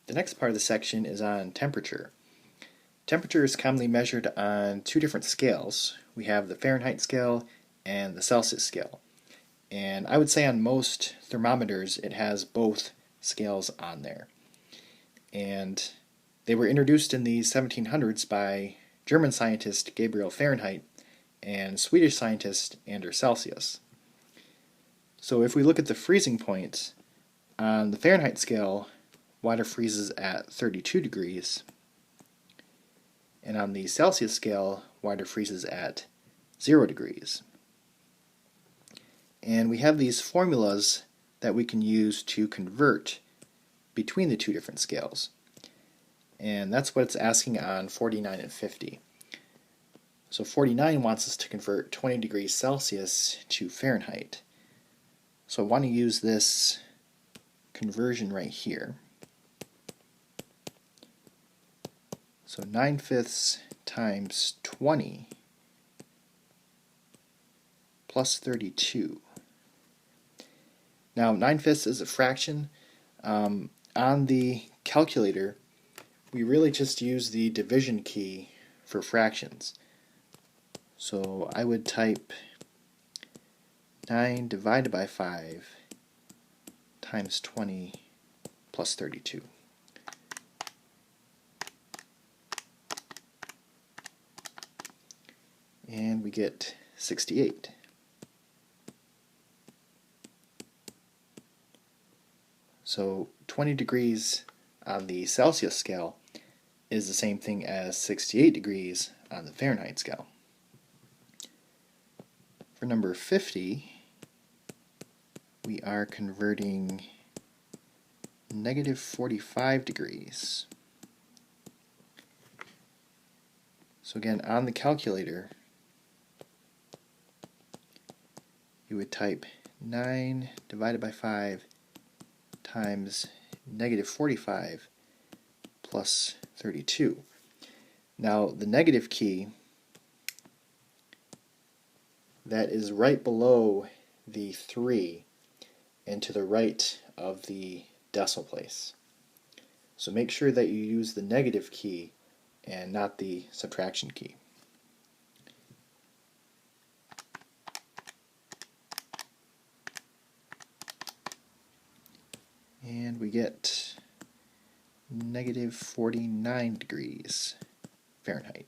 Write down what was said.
The next part of the section is on temperature. Temperature is commonly measured on two different scales. We have the Fahrenheit scale and the Celsius scale. And I would say on most thermometers it has both scales on there. And they were introduced in the 1700s by German scientist Gabriel Fahrenheit and Swedish scientist Anders Celsius. So if we look at the freezing point, on the Fahrenheit scale, water freezes at 32 degrees, and on the Celsius scale, water freezes at 0 degrees. And we have these formulas that we can use to convert between the two different scales. And that's what it's asking on 49 and 50. So 49 wants us to convert 20 degrees Celsius to Fahrenheit. So I want to use this conversion right here. So 9/5 times 20 plus 32. Now 9/5 is a fraction. On the calculator, we really just use the division key for fractions. So I would type 9 divided by 5 times 20 plus 32. And we get 68. So 20 degrees on the Celsius scale is the same thing as 68 degrees on the Fahrenheit scale. For number 50, we are converting -45 degrees. So again, on the calculator, you would type 9 divided by 5 times -45 plus 32. Now the negative key, that is right below the 3 and to the right of the decimal place. So make sure that you use the negative key and not the subtraction key. And we get -49 degrees Fahrenheit.